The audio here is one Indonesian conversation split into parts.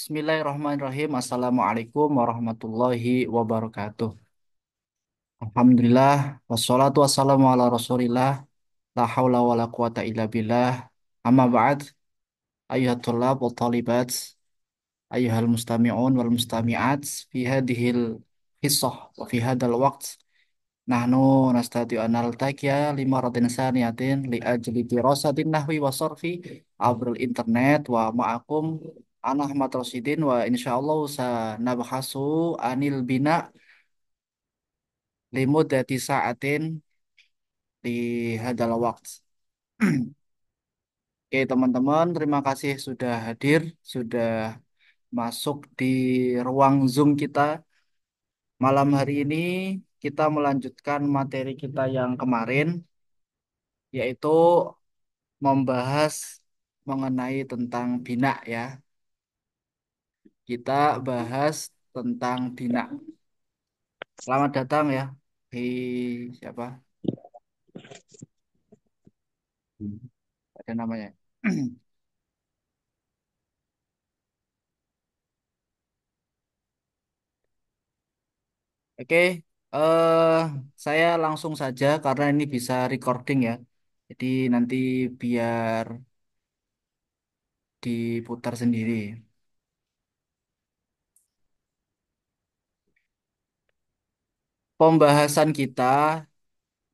Bismillahirrahmanirrahim. Assalamualaikum warahmatullahi wabarakatuh. Alhamdulillah, wassalatu wassalamu ala rasulillah, la hawla wa la quwata illa billah. Amma ba'd, ayuhat tulab wa talibat, ayuhal mustami'un wal mustami'at, fi hadihil qissah wa fi hadal waqt. Nahnu nastati an naltaqiya lima ratin saniyatin li ajli dirasatin nahwi wa sarfi abril internet wa ma'akum ana Ahmad Rosidin wa insyaallah sa nabhasu anil bina limuddati sa'atin di hadal waqt. Oke teman-teman, terima kasih sudah hadir, sudah masuk di ruang Zoom kita. Malam hari ini kita melanjutkan materi kita yang kemarin, yaitu membahas mengenai tentang bina ya. Kita bahas tentang bina. Selamat datang ya di siapa? Ada namanya. Oke, eh saya langsung saja karena ini bisa recording ya. Jadi nanti biar diputar sendiri. Pembahasan kita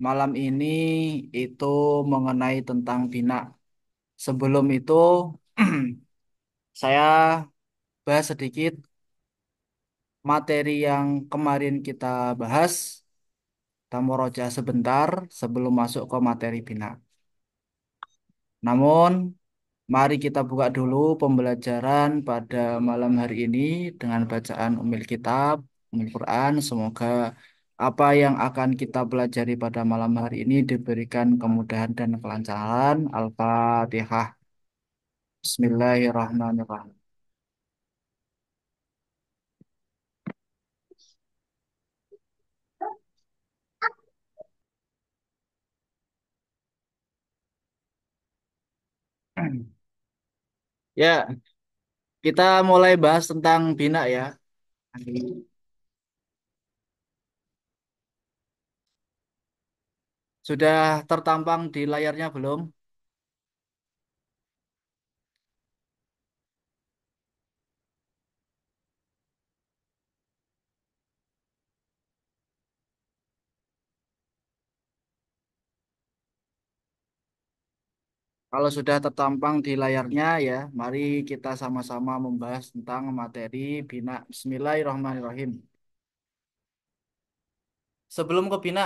malam ini itu mengenai tentang bina. Sebelum itu saya bahas sedikit materi yang kemarin kita bahas, kita murojaah sebentar sebelum masuk ke materi bina. Namun, mari kita buka dulu pembelajaran pada malam hari ini dengan bacaan Ummul Kitab, Ummul Quran. Semoga apa yang akan kita pelajari pada malam hari ini diberikan kemudahan dan kelancaran. Al-Fatihah. Bismillahirrahmanirrahim. Ya, kita mulai bahas tentang bina ya. Sudah tertampang di layarnya belum? Kalau sudah tertampang di layarnya ya, mari kita sama-sama membahas tentang materi bina. Bismillahirrahmanirrahim. Sebelum ke bina,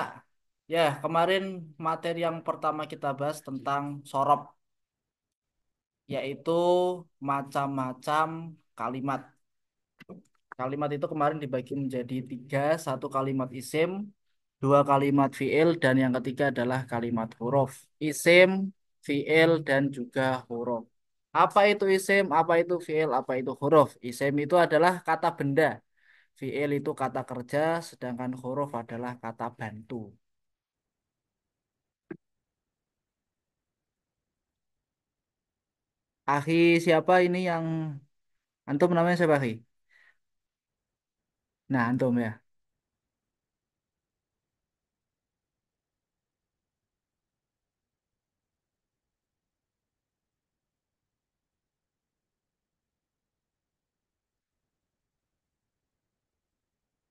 ya kemarin materi yang pertama kita bahas tentang sorob, yaitu macam-macam kalimat. Kalimat itu kemarin dibagi menjadi tiga, satu kalimat isim, dua kalimat fiil, dan yang ketiga adalah kalimat huruf. Isim, fiil, dan juga huruf. Apa itu isim, apa itu fiil, apa itu huruf? Isim itu adalah kata benda. Fiil itu kata kerja, sedangkan huruf adalah kata bantu. Akhi siapa ini yang antum namanya siapa akhi? Nah, antum ya.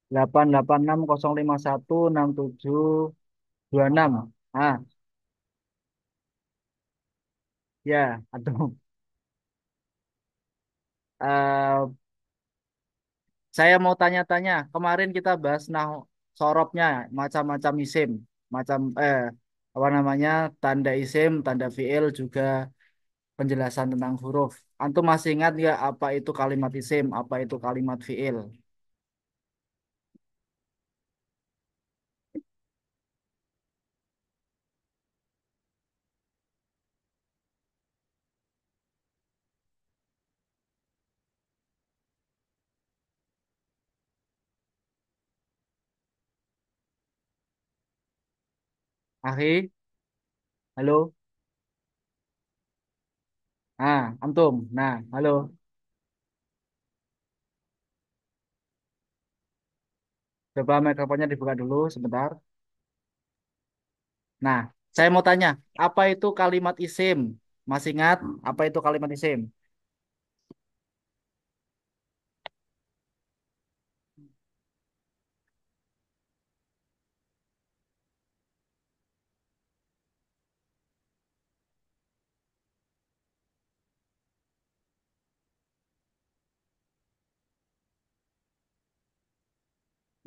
886 051 67 26. Ah, ya, antum. Eh, saya mau tanya-tanya. Kemarin kita bahas sorobnya macam-macam isim, macam apa namanya tanda isim, tanda fiil juga penjelasan tentang huruf. Antum masih ingat nggak apa itu kalimat isim, apa itu kalimat fiil? Akhi, halo. Nah, antum. Nah, halo. Coba mikrofonnya dibuka dulu sebentar. Nah, saya mau tanya, apa itu kalimat isim? Masih ingat apa itu kalimat isim?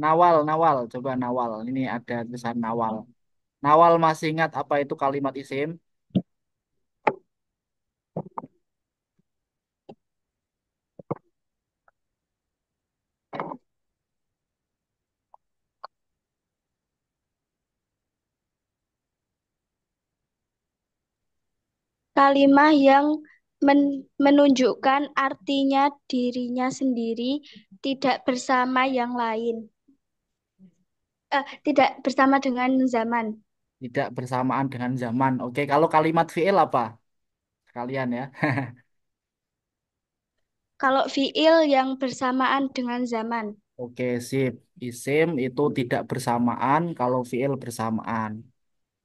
Nawal, nawal. Coba nawal. Ini ada tulisan nawal. Nawal masih ingat apa itu kalimat isim? Kalimah yang menunjukkan artinya dirinya sendiri tidak bersama yang lain. Tidak bersama dengan zaman. Tidak bersamaan dengan zaman. Oke, kalau kalimat fiil apa? Kalian ya. Kalau fiil yang bersamaan dengan zaman. Oke, sip. Isim itu tidak bersamaan kalau fiil bersamaan.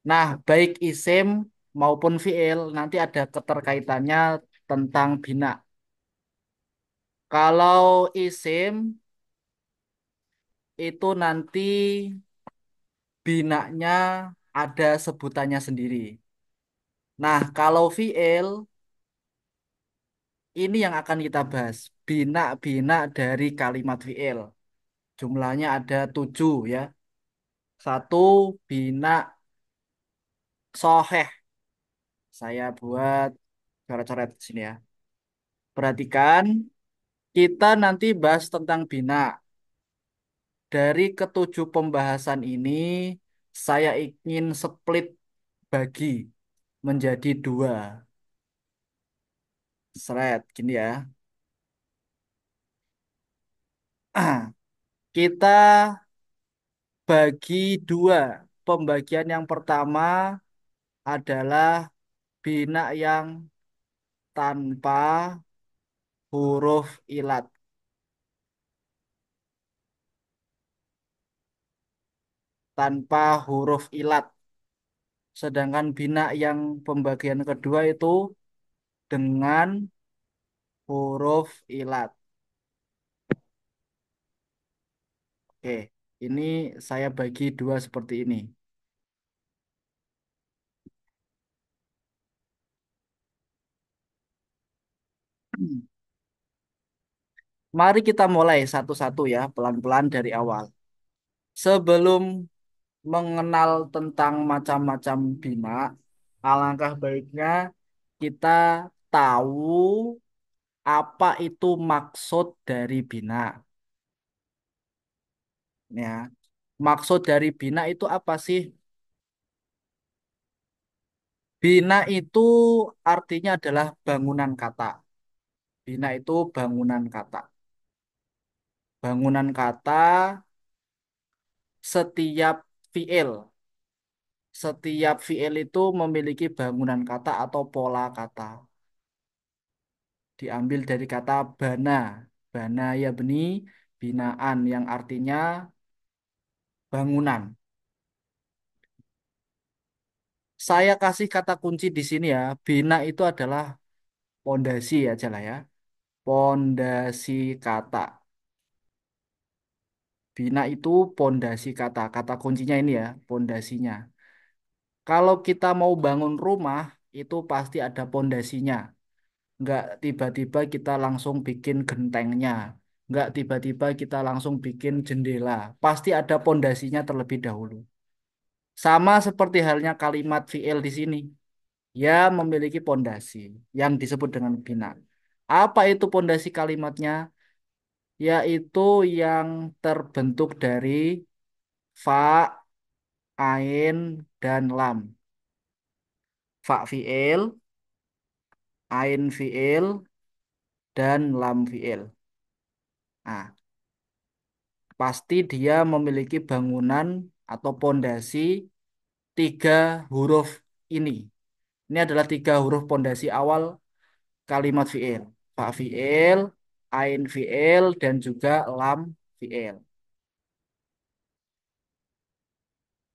Nah, baik isim maupun fiil nanti ada keterkaitannya tentang bina. Kalau isim itu nanti binanya ada sebutannya sendiri. Nah, kalau fiil ini yang akan kita bahas. Bina-bina dari kalimat fiil. Jumlahnya ada 7 ya. Satu, bina soheh. Saya buat coret-coret di sini ya. Perhatikan, kita nanti bahas tentang bina. Dari ketujuh pembahasan ini, saya ingin split bagi menjadi dua. Seret, gini ya. Kita bagi dua. Pembagian yang pertama adalah bina yang tanpa huruf ilat. Tanpa huruf ilat. Sedangkan bina yang pembagian kedua itu dengan huruf ilat. Oke, ini saya bagi dua seperti ini. Mari kita mulai satu-satu ya, pelan-pelan dari awal. Sebelum mengenal tentang macam-macam bina, alangkah baiknya kita tahu apa itu maksud dari bina. Ya, maksud dari bina itu apa sih? Bina itu artinya adalah bangunan kata. Bina itu bangunan kata. Bangunan kata setiap fiil. Setiap fiil itu memiliki bangunan kata atau pola kata. Diambil dari kata bana. Bana ya beni, binaan yang artinya bangunan. Saya kasih kata kunci di sini ya. Bina itu adalah pondasi aja lah ya. Pondasi kata. Bina itu pondasi kata. Kata kuncinya ini ya, pondasinya. Kalau kita mau bangun rumah, itu pasti ada pondasinya. Nggak tiba-tiba kita langsung bikin gentengnya. Nggak tiba-tiba kita langsung bikin jendela. Pasti ada pondasinya terlebih dahulu. Sama seperti halnya kalimat fiil di sini. Ya memiliki pondasi yang disebut dengan bina. Apa itu pondasi kalimatnya? Yaitu yang terbentuk dari fa, ain, dan lam. Fa fiil, ain fiil, dan lam fiil. Nah, pasti dia memiliki bangunan atau pondasi tiga huruf ini. Ini adalah tiga huruf pondasi awal kalimat fiil. Fa fiil, ain fiil, dan juga lam fiil.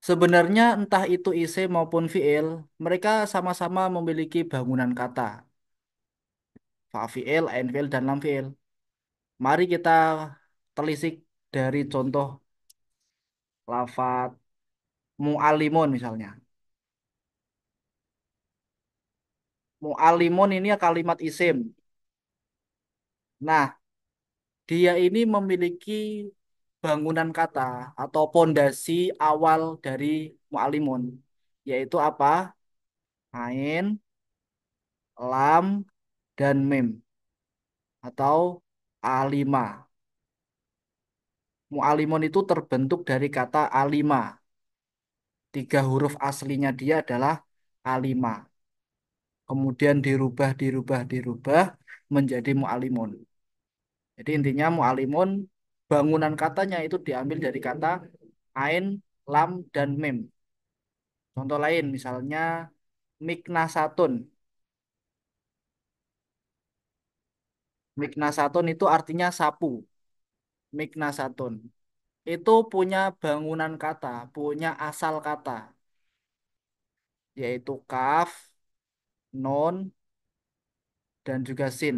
Sebenarnya entah itu isim maupun fiil, mereka sama-sama memiliki bangunan kata. Fa fiil, ain fiil, dan lam fiil. Mari kita telisik dari contoh lafat mu'alimun misalnya. Mu'alimun ini kalimat isim. Nah, dia ini memiliki bangunan kata atau pondasi awal dari mu'alimun. Yaitu apa? Ain, lam, dan mim. Atau alima. Mu'alimun itu terbentuk dari kata alima. Tiga huruf aslinya dia adalah alima. Kemudian dirubah menjadi mu'alimun. Jadi intinya mu'alimun bangunan katanya itu diambil dari kata ain, lam, dan mim. Contoh lain misalnya miknasatun. Miknasatun itu artinya sapu. Miknasatun. Itu punya bangunan kata, punya asal kata, yaitu kaf, nun, dan juga sin.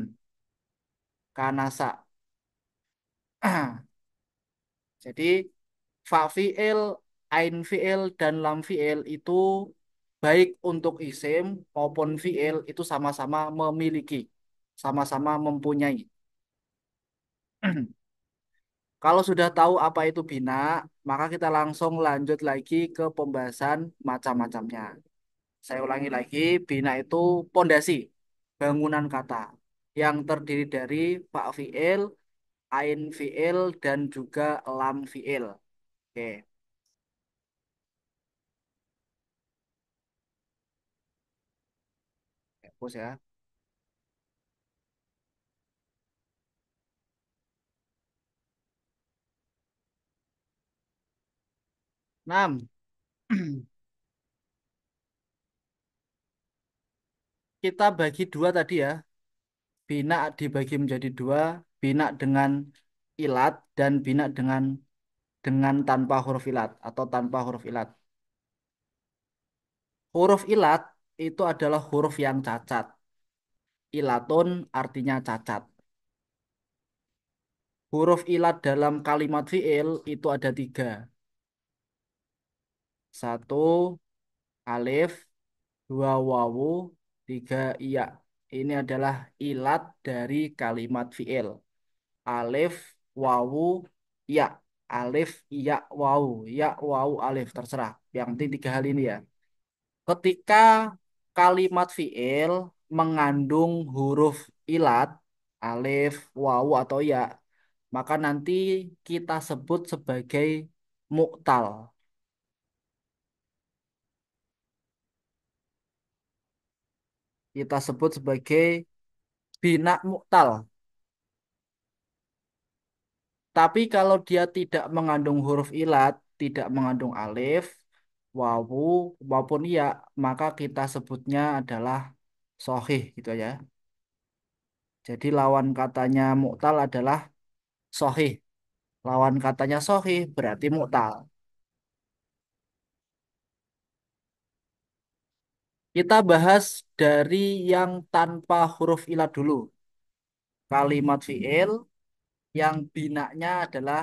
Kanasa. Jadi fa fiil, ain fiil, dan lam fiil itu baik untuk isim maupun fiil itu sama-sama memiliki, sama-sama mempunyai. Kalau sudah tahu apa itu bina, maka kita langsung lanjut lagi ke pembahasan macam-macamnya. Saya ulangi lagi, bina itu pondasi, bangunan kata yang terdiri dari fa fiil, ain fiil, dan juga lam fiil. Oke, hapus ya. 6. Kita bagi dua tadi ya. Bina dibagi menjadi dua, bina dengan ilat dan bina dengan tanpa huruf ilat atau tanpa huruf ilat. Huruf ilat itu adalah huruf yang cacat. Ilatun artinya cacat. Huruf ilat dalam kalimat fiil itu ada tiga. Satu alif, dua wawu, tiga iya. Ini adalah ilat dari kalimat fiil. Alif, wawu, ya. Alif, ya, wawu. Ya, wawu, alif. Terserah. Yang penting tiga hal ini ya. Ketika kalimat fiil mengandung huruf ilat, alif, wawu, atau ya, maka nanti kita sebut sebagai mu'tal. Kita sebut sebagai bina mu'tal. Tapi kalau dia tidak mengandung huruf ilat, tidak mengandung alif, wawu, maupun ya, maka kita sebutnya adalah sohih gitu ya. Jadi lawan katanya mu'tal adalah sohih. Lawan katanya sohih berarti mu'tal. Kita bahas dari yang tanpa huruf ilat dulu. Kalimat fi'il yang binanya adalah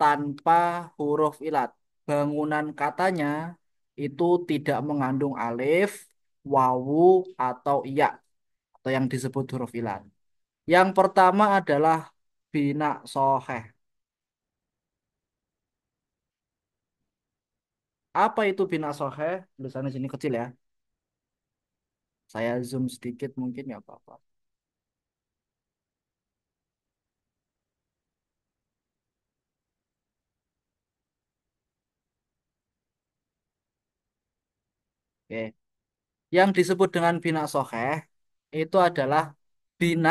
tanpa huruf ilat. Bangunan katanya itu tidak mengandung alif, wawu, atau iya, atau yang disebut huruf ilat. Yang pertama adalah bina soheh. Apa itu bina soheh? Tulisannya sini kecil ya. Saya zoom sedikit mungkin ya apa-apa. Oke. Yang disebut dengan bina soheh itu adalah bina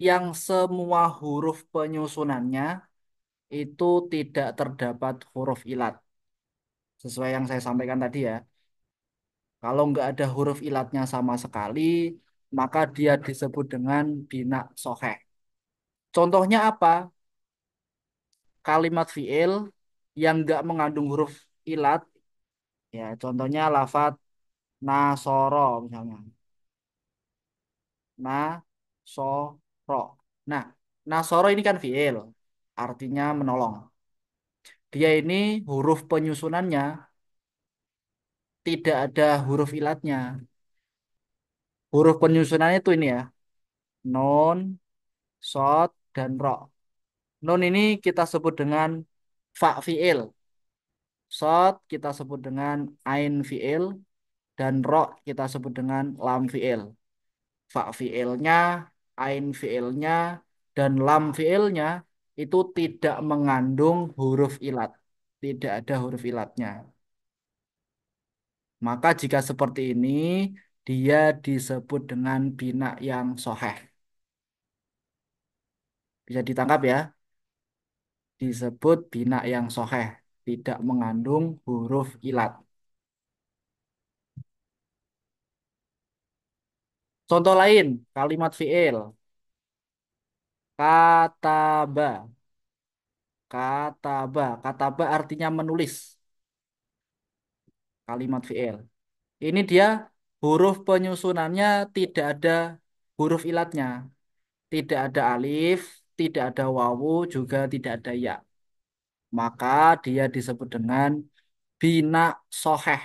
yang semua huruf penyusunannya itu tidak terdapat huruf ilat. Sesuai yang saya sampaikan tadi ya. Kalau nggak ada huruf ilatnya sama sekali, maka dia disebut dengan bina soheh. Contohnya apa? Kalimat fiil yang nggak mengandung huruf ilat Ya, contohnya lafat nasoro misalnya. Nasoro. Nah, nasoro ini kan fiil, artinya menolong. Dia ini huruf penyusunannya tidak ada huruf ilatnya. Huruf penyusunannya itu ini ya, nun, sod, dan ro. Nun ini kita sebut dengan fa fiil. Sod kita sebut dengan ain fiil. Dan ro kita sebut dengan lam fiil. Fa fiilnya, ain fiilnya, dan lam fiilnya itu tidak mengandung huruf ilat. Tidak ada huruf ilatnya. Maka jika seperti ini, dia disebut dengan bina yang soheh. Bisa ditangkap ya, disebut bina yang soheh. Tidak mengandung huruf ilat. Contoh lain, kalimat fiil. Kataba. Kataba. Kataba artinya menulis. Kalimat fiil. Ini dia huruf penyusunannya tidak ada huruf ilatnya. Tidak ada alif, tidak ada wawu, juga tidak ada ya. Maka dia disebut dengan bina soheh.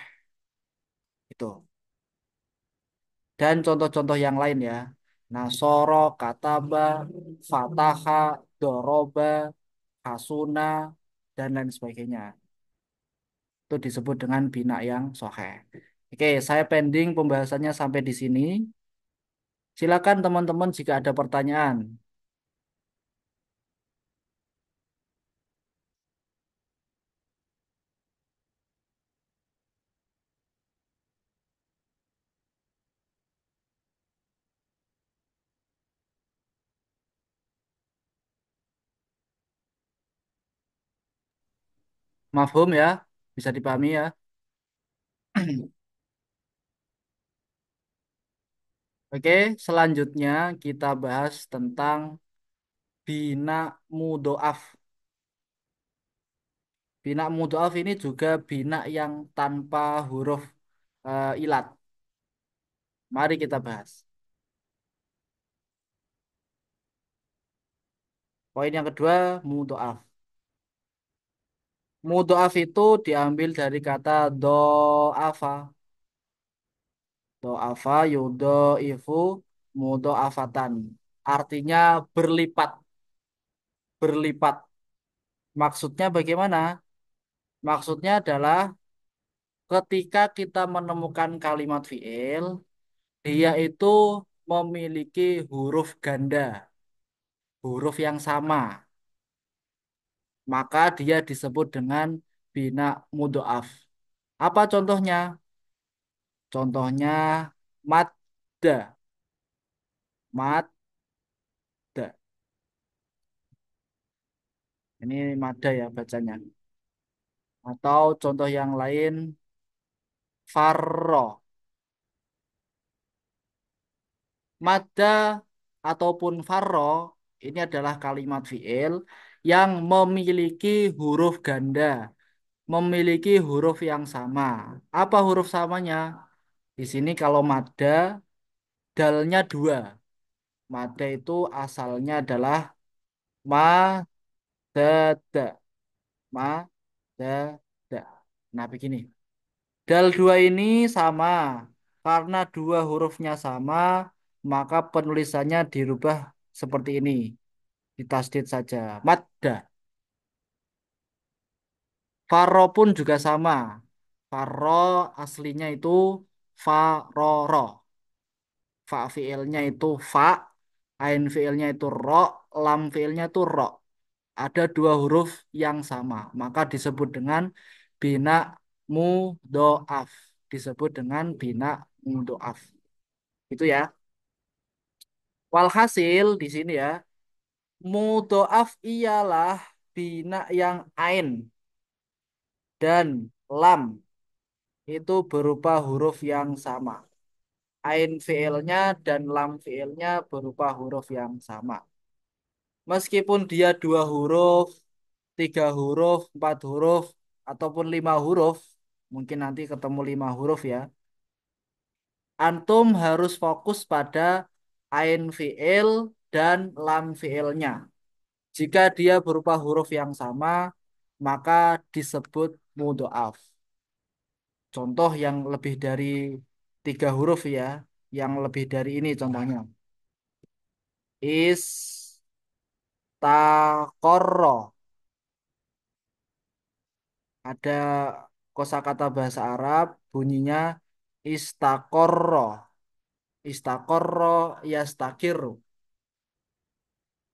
Itu. Dan contoh-contoh yang lain ya. Nasoro, kataba, fataha, doroba, hasuna, dan lain sebagainya. Itu disebut dengan bina yang soheh. Oke, saya pending pembahasannya sampai di sini. Silakan teman-teman jika ada pertanyaan. Mafhum ya? Bisa dipahami ya? Oke, selanjutnya kita bahas tentang bina mudoaf. Bina mudoaf ini juga bina yang tanpa huruf ilat. Mari kita bahas. Poin yang kedua, mudoaf. Mudoaf itu diambil dari kata do'afa. Do'afa yudo'ifu mudo'afatan. Artinya berlipat. Berlipat. Maksudnya bagaimana? Maksudnya adalah ketika kita menemukan kalimat fiil, dia itu memiliki huruf ganda, huruf yang sama. Maka dia disebut dengan bina mudhoaf. Apa contohnya? Contohnya madda, madda. Ini madda ya bacanya. Atau contoh yang lain, farro. Madda ataupun farro ini adalah kalimat fiil yang memiliki huruf ganda, memiliki huruf yang sama. Apa huruf samanya? Di sini kalau madda, dalnya dua. Madda itu asalnya adalah madada, madada. Nah begini, dal dua ini sama. Karena dua hurufnya sama, maka penulisannya dirubah seperti ini. Ditasdid saja. Madda. Faro pun juga sama. Faro aslinya itu faroro. Fa fiilnya itu fa, ain fiilnya itu ro, lam fiilnya itu ro. Ada dua huruf yang sama, maka disebut dengan bina mudoaf. Disebut dengan bina mudoaf. Itu ya. Walhasil di sini ya, mudoaf ialah bina yang ain dan lam itu berupa huruf yang sama. Ain fiilnya dan lam fiilnya berupa huruf yang sama. Meskipun dia dua huruf, tiga huruf, empat huruf, ataupun lima huruf, Mungkin nanti ketemu 5 huruf ya. Antum harus fokus pada ain fiil dan lam fiilnya. Jika dia berupa huruf yang sama, maka disebut mudhoaf. Contoh yang lebih dari 3 huruf ya, yang lebih dari ini contohnya. Istaqorro. Ada kosakata bahasa Arab bunyinya istaqorro. Istaqorro yastaqiru.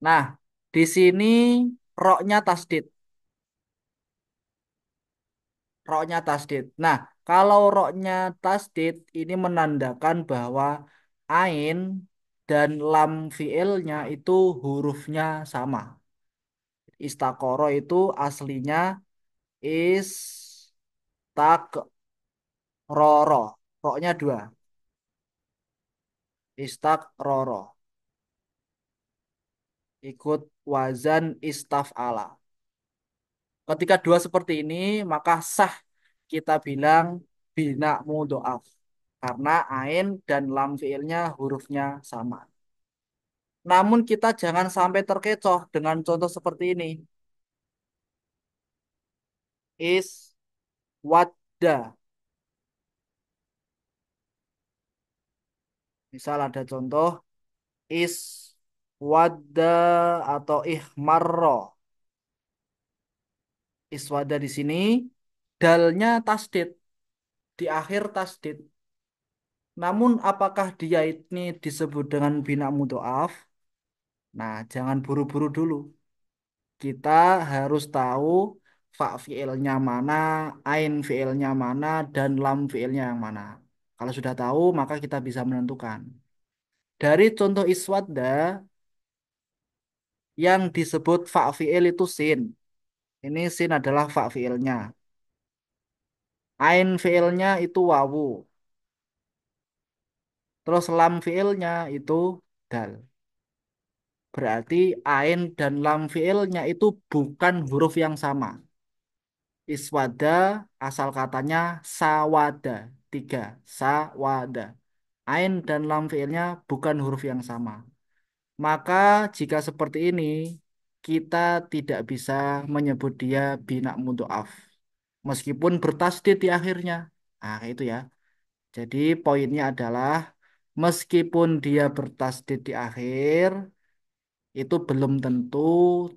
Nah, di sini roknya tasdid. Roknya tasdid. Nah, kalau roknya tasdid ini menandakan bahwa ain dan lam fiilnya itu hurufnya sama. Istakoro itu aslinya istakroro. Roknya 2. Istakroro. Ikut wazan istaf'ala. Ketika 2 seperti ini, maka sah kita bilang bina mudhoaf. Karena ain dan lam fiilnya hurufnya sama. Namun kita jangan sampai terkecoh dengan contoh seperti ini. Is wadda. Misal ada contoh is wadda atau ihmarro. Iswada di sini dalnya tasdid di akhir tasdid. Namun apakah dia ini disebut dengan bina mudhoaf? Nah, jangan buru-buru dulu. Kita harus tahu fa fiilnya mana, ain fiilnya mana, dan lam fiilnya yang mana. Kalau sudah tahu, maka kita bisa menentukan. Dari contoh iswadda, yang disebut fa fiil itu sin. Ini sin adalah fa fiilnya. Ain fiilnya itu wawu. Terus lam fiilnya itu dal. Berarti ain dan lam fiilnya itu bukan huruf yang sama. Iswada asal katanya sawada. 3. Sawada. Ain dan lam fiilnya bukan huruf yang sama. Maka jika seperti ini, kita tidak bisa menyebut dia bina mudhoaf. Meskipun bertasdid di akhirnya. Nah, kayak itu ya. Jadi poinnya adalah meskipun dia bertasdid di akhir, itu belum tentu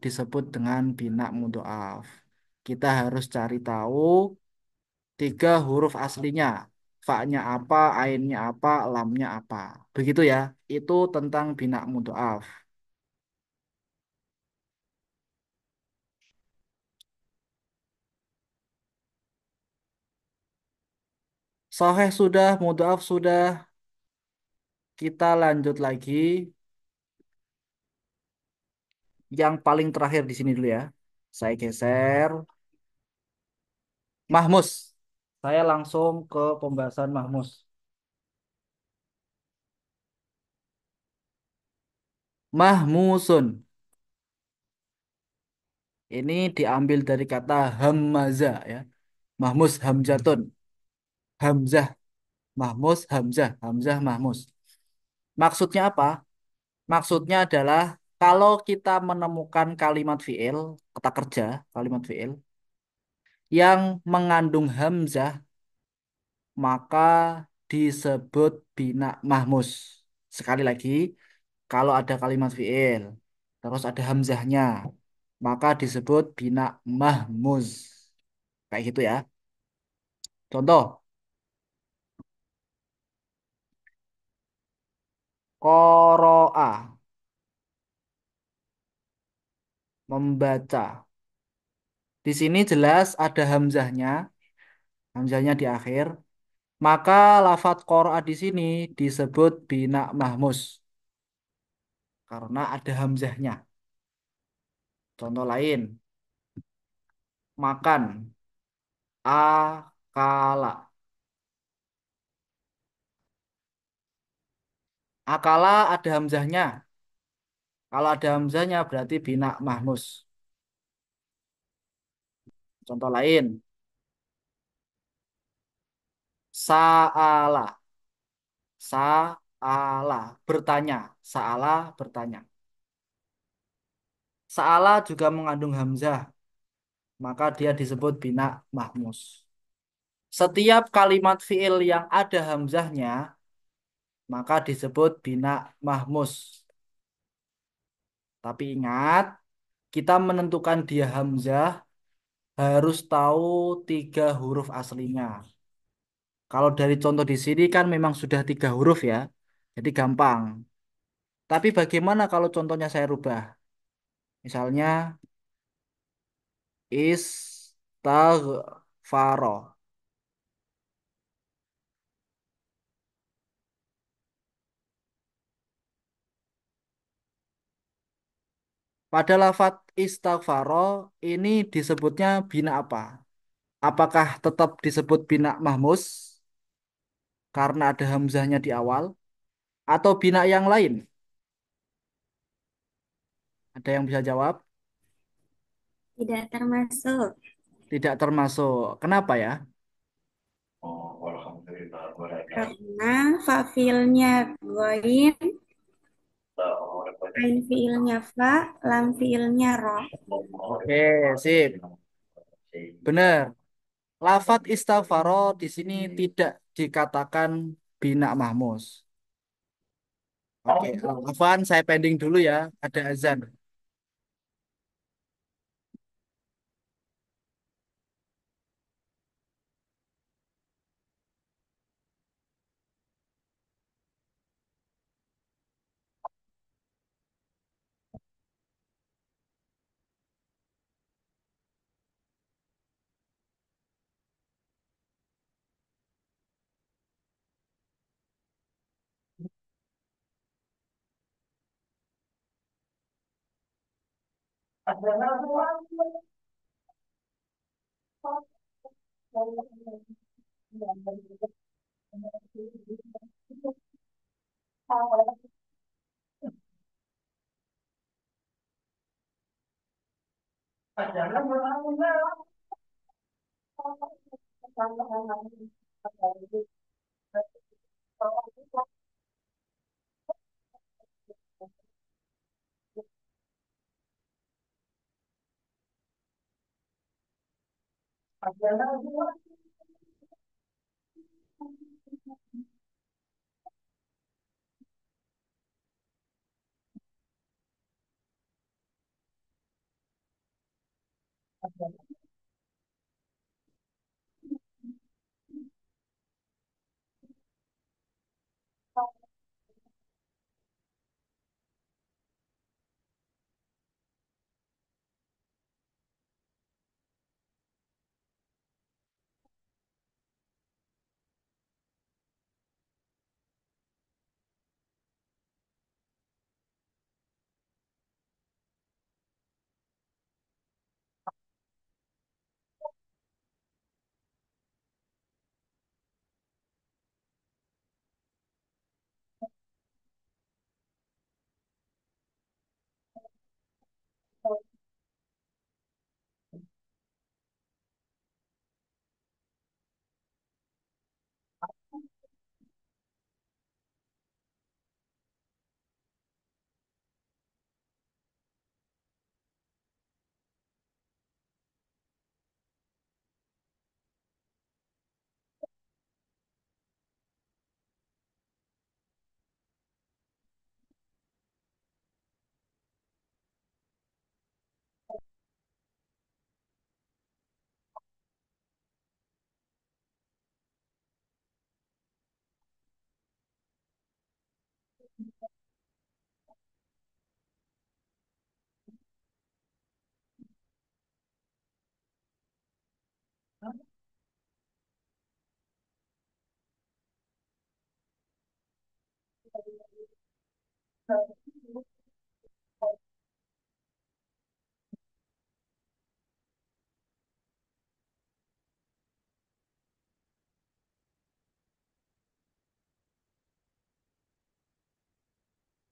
disebut dengan bina mudhoaf. Kita harus cari tahu 3 huruf aslinya. Fa-nya apa, ainnya apa, lamnya apa. Begitu ya. Itu tentang bina mudhoaf. Sahih sudah, mudhoaf sudah. Kita lanjut lagi. Yang paling terakhir di sini dulu ya. Saya geser. Mahmus. Saya langsung ke pembahasan Mahmus. Mahmusun. Ini diambil dari kata hamzah ya. Mahmus hamzatun. Hamzah. Mahmus hamzah. Hamzah mahmus. Maksudnya apa? Maksudnya adalah kalau kita menemukan kalimat fiil, kata kerja, kalimat fiil yang mengandung hamzah, maka disebut bina mahmus. Sekali lagi, kalau ada kalimat fiil, terus ada hamzahnya, maka disebut bina mahmuz. Kayak gitu ya. Contoh, koroa, membaca. Di sini jelas ada hamzahnya, hamzahnya di akhir. Maka lafadz qoro'a di sini disebut bina mahmus karena ada hamzahnya. Contoh lain, makan, akala. Akala ada hamzahnya. Kalau ada hamzahnya berarti bina mahmus. Contoh lain, Sa'ala. Sa'ala. Bertanya. Sa'ala bertanya. Sa'ala juga mengandung hamzah. Maka dia disebut bina mahmus. Setiap kalimat fiil yang ada hamzahnya, maka disebut bina mahmus. Tapi ingat, kita menentukan dia hamzah harus tahu tiga huruf aslinya. Kalau dari contoh di sini kan memang sudah tiga huruf ya, jadi gampang. Tapi bagaimana kalau contohnya saya rubah? Misalnya istaghfaro. Pada lafat istaghfaro ini disebutnya bina apa? Apakah tetap disebut bina mahmus karena ada hamzahnya di awal atau bina yang lain? Ada yang bisa jawab? Tidak termasuk. Tidak termasuk. Kenapa ya? Karena fa'ilnya goin, ain fiilnya fa, lam fiilnya ro. Oke, sip. Benar. Lafat istighfaro di sini tidak dikatakan bina mahmus. Oke, Afwan, saya pending dulu ya. Ada azan.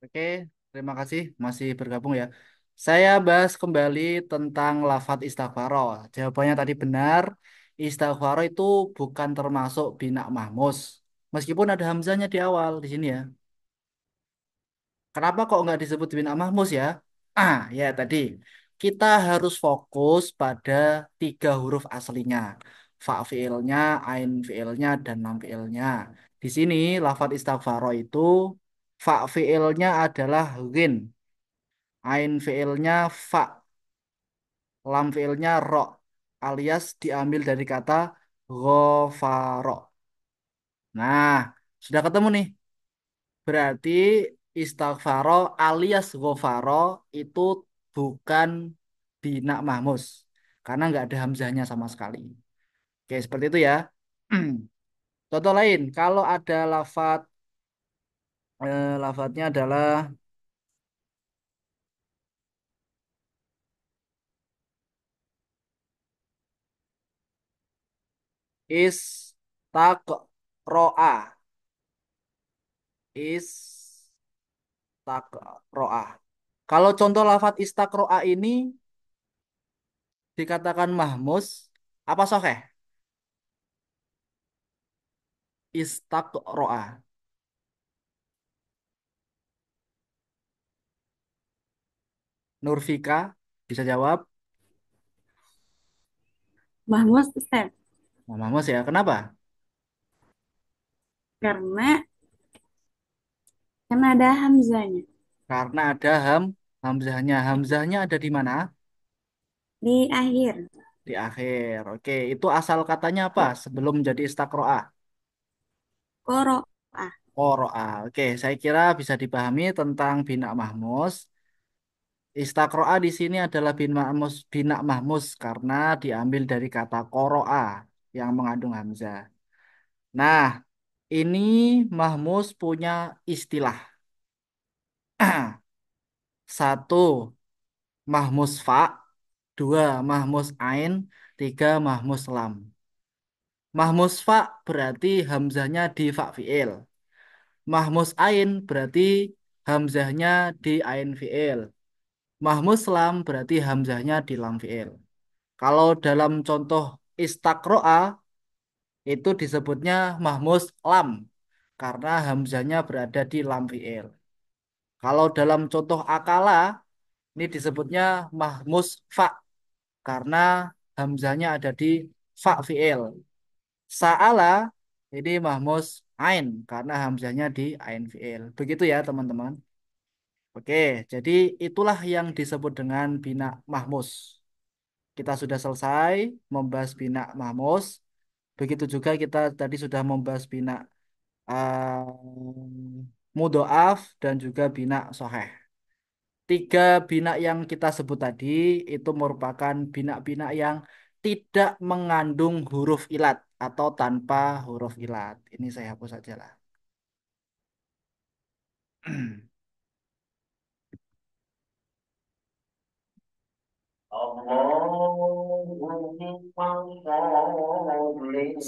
Oke, terima kasih masih bergabung ya. Saya bahas kembali tentang lafat istighfaro. Jawabannya tadi benar. Istighfaro itu bukan termasuk bina mahmus. Meskipun ada hamzanya di awal di sini ya. Kenapa kok nggak disebut bina mahmus ya? Ya tadi kita harus fokus pada tiga huruf aslinya. Fa fiilnya, ain fiilnya, dan lam fiilnya. Di sini lafadz istighfaro itu fa fiilnya adalah ghin, ain fiilnya fa, lam fiilnya ro, alias diambil dari kata ghafaro. Nah, sudah ketemu nih. Berarti istighfaro alias ghafaro itu bukan bina mahmus. Karena nggak ada hamzahnya sama sekali. Oke, seperti itu ya. Contoh lain, kalau ada lafadznya adalah istaqro'a. Istaqro'a. Kalau contoh lafadz istaqro'a ini dikatakan mahmus, apa sokeh? Istaqro'a. Nurfika bisa jawab. Mahmud Ustaz, Nah, mahmus ya. Kenapa? karena kan ada hamzanya Karena ada hamzahnya. Hamzahnya ada di mana? di akhir. Di akhir. Oke, itu asal katanya apa? Sebelum jadi istakroah. Koro. Ah, Qoro'a. Oke, saya kira bisa dipahami tentang bina mahmus. Istakroa di sini adalah bina mahmus karena diambil dari kata qoro'a yang mengandung hamzah. Nah, ini mahmus punya istilah. Satu, mahmus fa, dua, mahmus ain, tiga, mahmus lam. Mahmus fa berarti hamzahnya di fa fi'il. Mahmus ain berarti hamzahnya di ain fi'il. Mahmus lam berarti hamzahnya di lam fi'il. Kalau dalam contoh istakroa itu disebutnya mahmus lam karena hamzahnya berada di lam fi'il. Kalau dalam contoh akala ini disebutnya mahmus fa karena hamzahnya ada di fa fi'il. Sa'ala ini mahmus ain karena hamzahnya di ain fi'il. Begitu ya teman-teman. Oke, jadi itulah yang disebut dengan bina mahmus. Kita sudah selesai membahas bina mahmus. Begitu juga kita tadi sudah membahas bina mudhoaf dan juga bina soheh. Tiga bina yang kita sebut tadi itu merupakan bina-bina yang tidak mengandung huruf ilat atau tanpa huruf ilat. Ini saya hapus saja lah.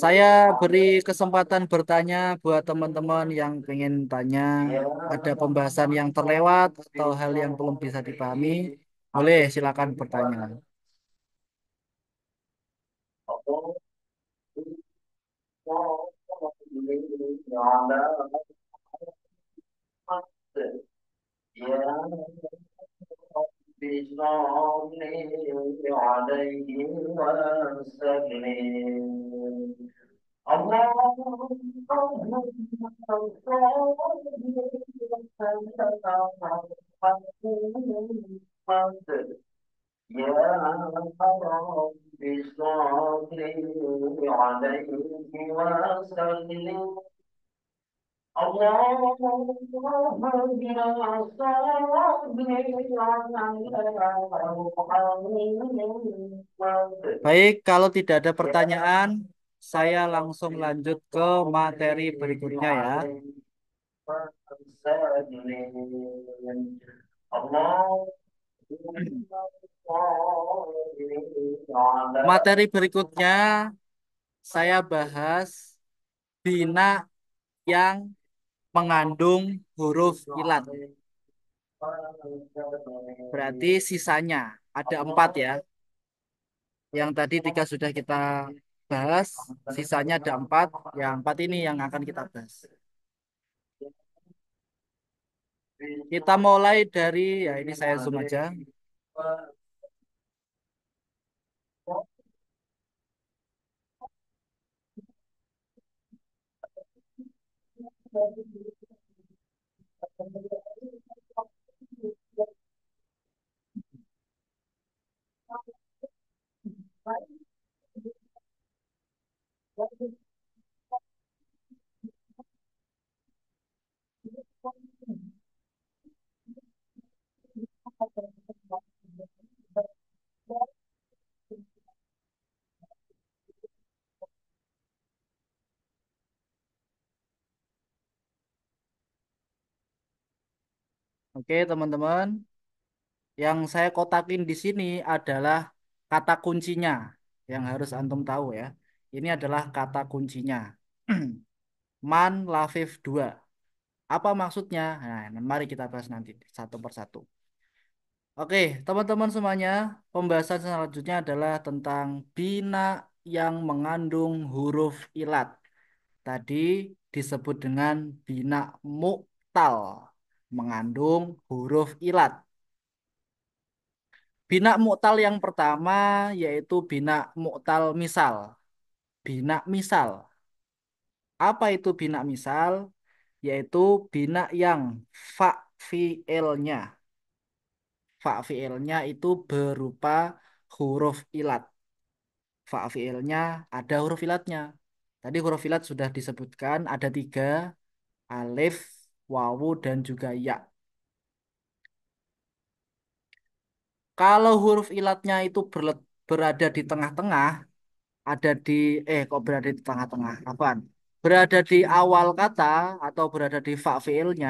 Saya beri kesempatan bertanya buat teman-teman yang ingin tanya, ada pembahasan yang terlewat atau hal yang belum bisa dipahami, boleh silakan bertanya. بصلي عليه وسلم اللهم صل يا رب صل عليه وسلم اللهم بنا صل على محمد. Baik, kalau tidak ada pertanyaan, saya langsung lanjut ke materi berikutnya ya. Materi berikutnya saya bahas bina yang mengandung huruf ilat. Berarti sisanya ada empat ya. Yang tadi tiga sudah kita bahas, sisanya ada empat. Yang empat ini yang akan kita bahas. Kita mulai dari, ya ini saya zoom aja. Oke, teman-teman. Yang saya kotakin di sini adalah kata kuncinya yang harus antum tahu ya. Ini adalah kata kuncinya. Man Lafif 2. Apa maksudnya? Nah, mari kita bahas nanti satu persatu. Oke, teman-teman semuanya, pembahasan selanjutnya adalah tentang bina yang mengandung huruf ilat. Tadi disebut dengan bina muktal, mengandung huruf ilat. Bina muktal yang pertama yaitu bina muktal misal. Bina misal. Apa itu bina misal? Yaitu bina yang fa fiilnya. Fa fiilnya itu berupa huruf ilat. Fa fiilnya ada huruf ilatnya. Tadi huruf ilat sudah disebutkan ada tiga, alif, wawu, dan juga ya. Kalau huruf ilatnya itu berada di tengah-tengah, ada di kok berada di tengah-tengah apaan berada di awal kata atau berada di fa fiilnya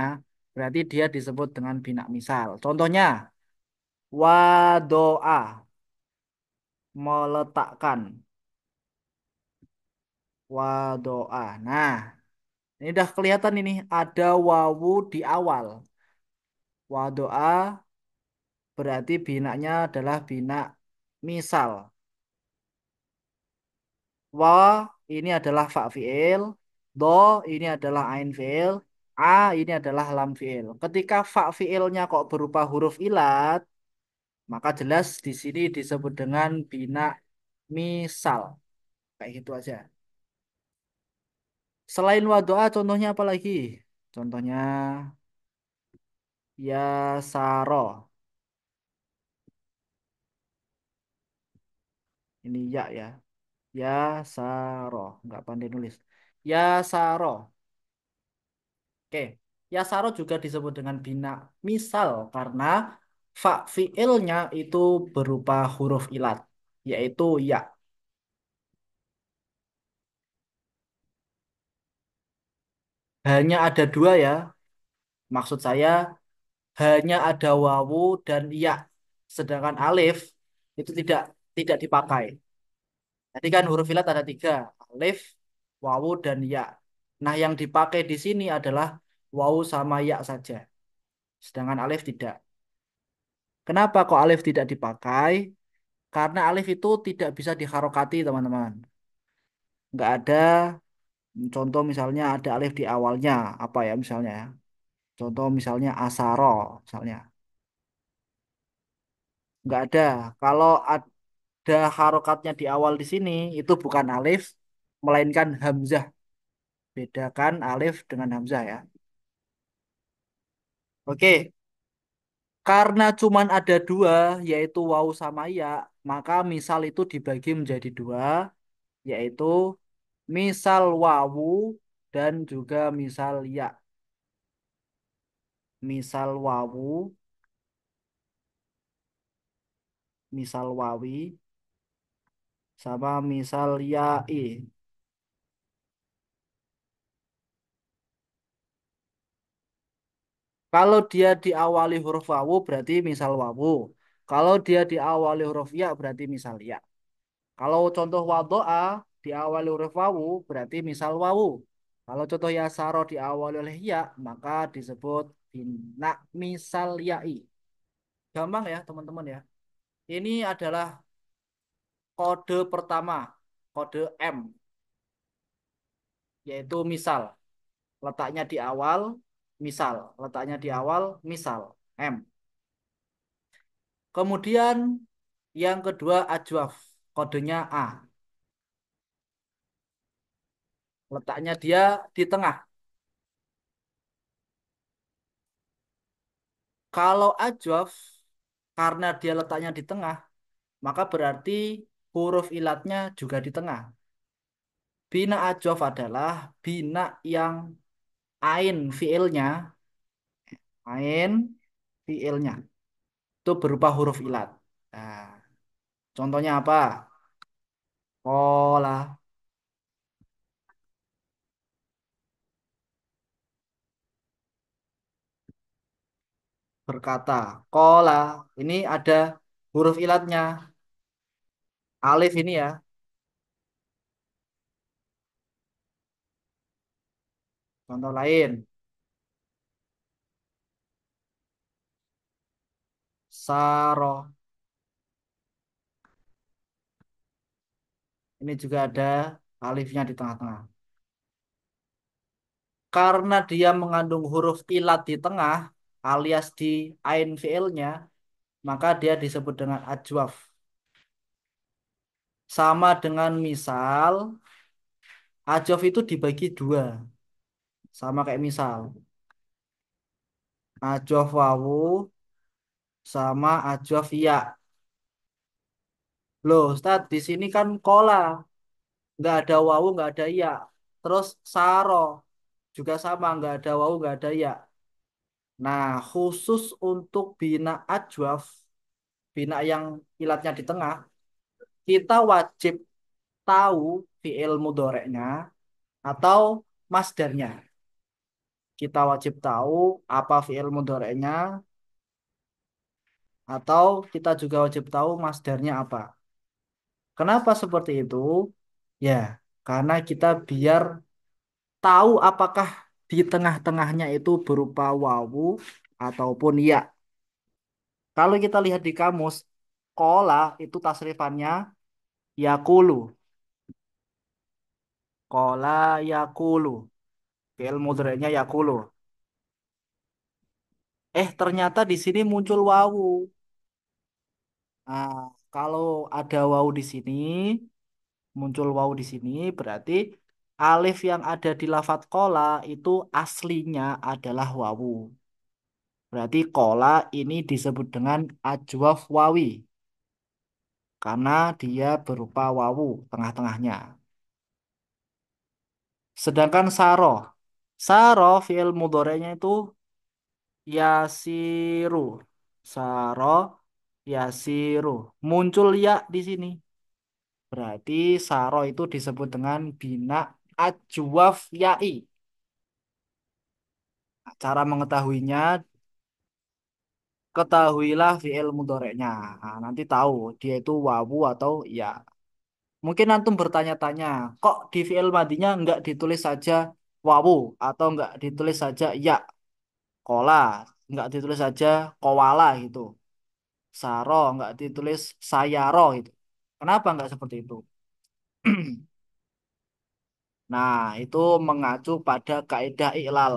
berarti dia disebut dengan bina misal. Contohnya wadoa, meletakkan. Wadoa, nah ini udah kelihatan ini ada wawu di awal. Wadoa berarti binanya adalah bina misal. Wa ini adalah fa fiil, do ini adalah ain fiil, a ini adalah lam fiil. Ketika fa fiilnya kok berupa huruf ilat, maka jelas di sini disebut dengan bina misal. Kayak gitu aja. Selain wa doa, contohnya apa lagi? Contohnya ya saro. Ini ya ya. Ya saro. Nggak pandai nulis. Ya saro. Oke, Yasaro juga disebut dengan bina misal karena fa fiilnya itu berupa huruf ilat, yaitu ya. Hanya ada dua ya, maksud saya hanya ada wawu dan ya, sedangkan alif itu tidak dipakai. Tadi kan huruf ilat ada tiga, alif, wawu dan ya. Nah, yang dipakai di sini adalah wawu sama ya saja, sedangkan alif tidak. Kenapa kok alif tidak dipakai? Karena alif itu tidak bisa diharokati, teman-teman. Nggak ada contoh misalnya ada alif di awalnya. Apa ya misalnya ya? Contoh misalnya asaro, misalnya. Nggak ada. Kalau ada harokatnya di awal di sini, itu bukan alif, melainkan hamzah. Bedakan alif dengan hamzah ya. Oke, karena cuman ada dua, yaitu wawu sama ya, maka misal itu dibagi menjadi dua, yaitu misal wawu dan juga misal ya. Misal wawu, misal wawi, sama misal yai. Kalau dia diawali huruf wawu berarti misal wawu. Kalau dia diawali huruf ya berarti misal ya. Kalau contoh wadoa diawali huruf wawu berarti misal wawu. Kalau contoh yasaro diawali oleh ya maka disebut bina misal yai. Gampang ya teman-teman ya. Ini adalah kode pertama. kode M, yaitu misal. Letaknya di awal, misal. Letaknya di awal, misal. M. Kemudian yang kedua ajwaf, kodenya A. Letaknya dia di tengah. Kalau ajwaf, karena dia letaknya di tengah, maka berarti huruf ilatnya juga di tengah. Bina ajwaf adalah bina yang ain fiilnya, ain fiilnya itu berupa huruf ilat. Nah, contohnya apa? Kola, berkata. Kola, ini ada huruf ilatnya. Alif ini ya. Contoh lain. Saro, ini juga ada alifnya di tengah-tengah. Karena dia mengandung huruf ilat di tengah, alias di ain fiilnya, maka dia disebut dengan ajwaf. Sama dengan misal, ajwaf itu dibagi dua. Sama kayak misal. Ajwaf wawu sama ajwaf ya. Loh, Ustaz, di sini kan kola. Nggak ada wawu, nggak ada ya. Terus saro. Juga sama, nggak ada wawu, nggak ada ya. Nah, khusus untuk bina ajwaf, bina yang ilatnya di tengah, kita wajib tahu fiil mudhoreknya atau masdarnya. Kita wajib tahu apa fiil mudhoreknya atau kita juga wajib tahu masdarnya apa. Kenapa seperti itu? Ya, karena kita biar tahu apakah di tengah-tengahnya itu berupa wawu ataupun ya. Kalau kita lihat di kamus, kola itu tasrifannya yakulu. Kola yakulu. Fi'il mudhari'nya yakulu. Ternyata di sini muncul wawu. Nah, kalau ada wawu di sini, muncul wawu di sini, berarti alif yang ada di lafadz kola itu aslinya adalah wawu. Berarti kola ini disebut dengan ajwaf wawi. Karena dia berupa wawu tengah-tengahnya. Sedangkan saro. Saro fi'il mudhari'nya itu yasiru. Saro yasiru. Muncul ya di sini. Berarti saro itu disebut dengan bina ajwaf ya'i. Cara mengetahuinya, ketahuilah fi'il mudhari'nya. Nah, nanti tahu dia itu wawu atau ya. Mungkin antum bertanya-tanya, kok di fi'il madinya nggak ditulis saja wawu atau nggak ditulis saja ya, kola, nggak ditulis saja kowala gitu. Saro nggak ditulis sayaro gitu. Kenapa nggak seperti itu? Nah, itu mengacu pada kaidah iklal,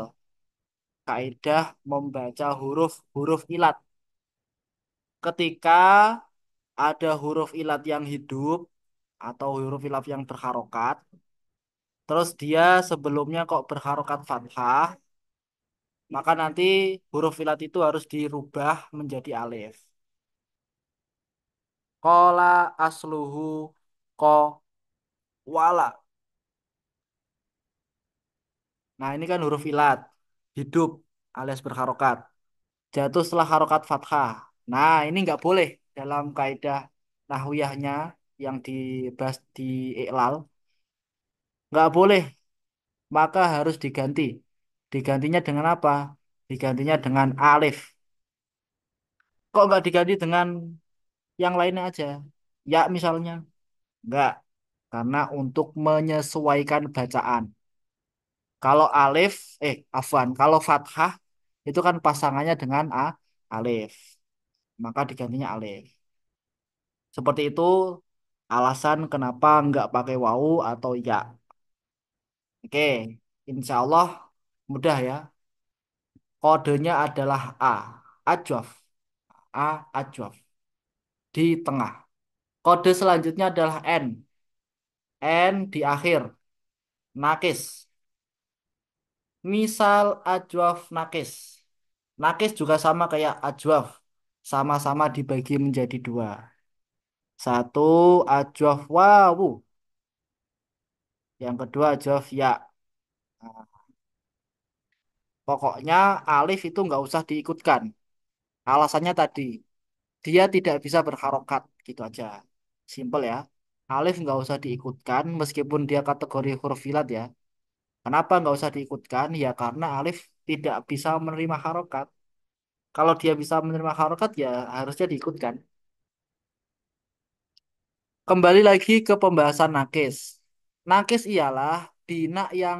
kaidah membaca huruf-huruf ilat. Ketika ada huruf ilat yang hidup atau huruf ilat yang berharokat, terus dia sebelumnya kok berharokat fathah, maka nanti huruf ilat itu harus dirubah menjadi alif. Kola asluhu ko wala. Nah, ini kan huruf ilat hidup alias berharokat. Jatuh setelah harokat fathah. Nah, ini nggak boleh dalam kaidah nahwiyahnya yang dibahas di iklal. Nggak boleh, maka harus diganti. Digantinya dengan apa? Digantinya dengan alif. Kok nggak diganti dengan yang lainnya aja? Ya, misalnya. Nggak. Karena untuk menyesuaikan bacaan. Kalau alif, afwan, kalau fathah itu kan pasangannya dengan alif. Maka digantinya alif. Seperti itu Alasan kenapa nggak pakai wau atau ya. Oke, insya Allah mudah ya. Kodenya adalah A. Ajwaf. A. Ajwaf. Di tengah. Kode selanjutnya adalah N. N di akhir. Nakis. Misal ajwaf nakis. Nakis juga sama kayak ajwaf. Sama-sama dibagi menjadi dua. Satu ajwaf wawu. Yang kedua ajwaf ya. Nah, pokoknya alif itu nggak usah diikutkan. Alasannya tadi, dia tidak bisa berharokat. Gitu aja. Simple ya. Alif nggak usah diikutkan meskipun dia kategori huruf ilat ya. Kenapa nggak usah diikutkan? Ya karena alif tidak bisa menerima harokat. Kalau dia bisa menerima harokat ya harusnya diikutkan. Kembali lagi ke pembahasan nakis. Nakis ialah bina yang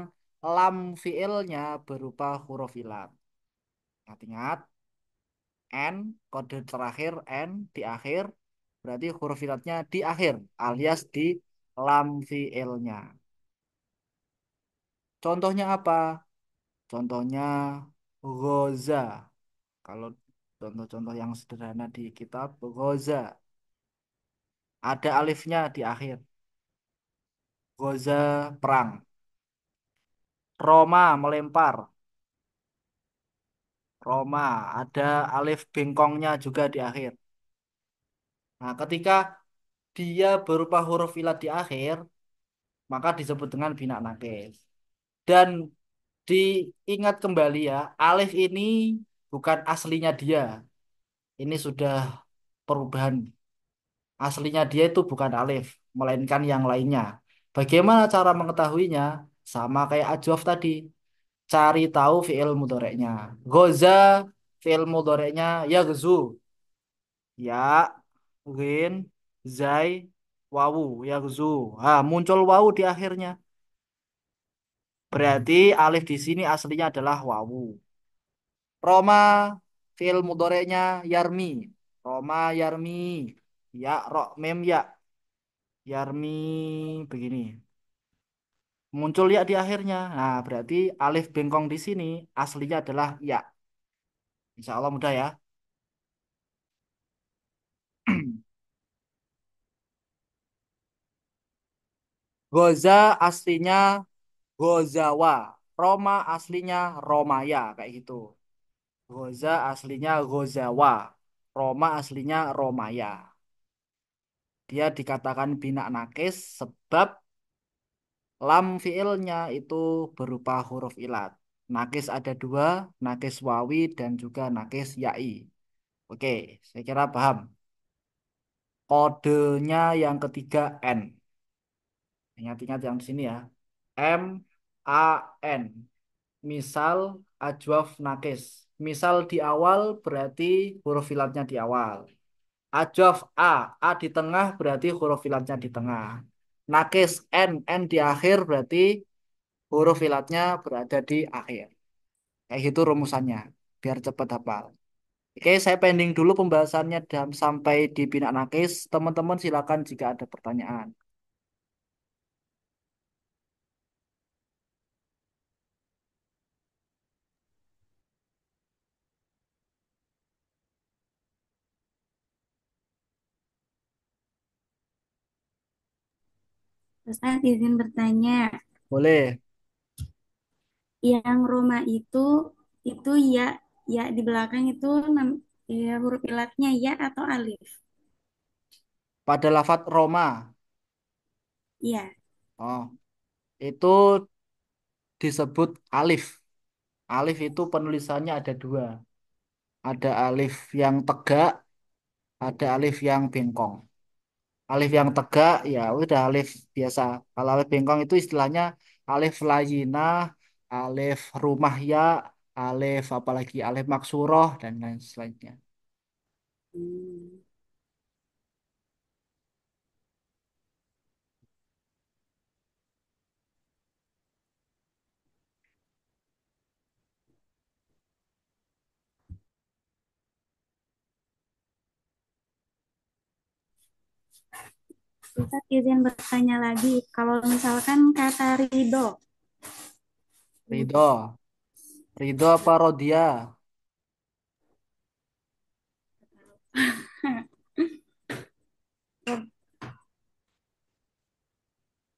lam fiilnya berupa huruf ilat. Ingat-ingat, N, kode terakhir N di akhir, berarti huruf ilatnya di akhir, alias di lam fiilnya. Contohnya apa? Contohnya goza. Kalau contoh-contoh yang sederhana di kitab, goza. Ada alifnya di akhir. Goza perang. Roma melempar. Roma ada alif bengkongnya juga di akhir. Nah, ketika dia berupa huruf ilat di akhir, maka disebut dengan bina nakis. Dan diingat kembali ya, alif ini bukan aslinya dia. Ini sudah perubahan. Aslinya dia itu bukan alif, melainkan yang lainnya. Bagaimana cara mengetahuinya? Sama kayak ajwaf tadi. Cari tahu fiil mudhoreknya. Goza fiil mudhoreknya yaghzu. Ya, ghin, zai, wawu, yaghzu. Muncul wawu di akhirnya. Berarti alif di sini aslinya adalah wawu. Roma fiil mudhoreknya yarmi. Roma yarmi. Ya, ro, mem ya. Yarmi begini. Muncul ya di akhirnya. Nah, berarti alif bengkong di sini aslinya adalah ya. Insya Allah mudah ya. Goza aslinya Gozawa. Roma aslinya Romaya kayak gitu. Goza aslinya Gozawa. Roma aslinya Romaya. Dia dikatakan bina nakis sebab lam fiilnya itu berupa huruf ilat. Nakis ada dua, nakis wawi dan juga nakis yai. Oke, saya kira paham. Kodenya yang ketiga N. Ingat-ingat yang di sini ya. M A N. Misal ajwaf nakis. Misal di awal berarti huruf ilatnya di awal. Ajwaf A di tengah berarti huruf ilatnya di tengah. Nakis N di akhir berarti huruf ilatnya berada di akhir. Kayak gitu rumusannya, biar cepat hafal. Oke, saya pending dulu pembahasannya dan sampai di bina nakis. Teman-teman silakan jika ada pertanyaan. Ustaz izin bertanya, Boleh. yang Roma itu ya, ya di belakang itu ya, huruf ilatnya ya atau alif? Pada lafadz Roma, Iya. oh, itu disebut alif. Alif itu penulisannya ada dua. Ada alif yang tegak, ada alif yang bengkong. Alif yang tegak ya udah alif biasa. Kalau alif bengkong itu istilahnya alif layinah, alif rumah ya, alif apalagi alif maksuroh dan lain selainnya. Hmm. Ustadz izin bertanya lagi. Kalau misalkan kata ridho, Ridho. Ridho apa Rodia?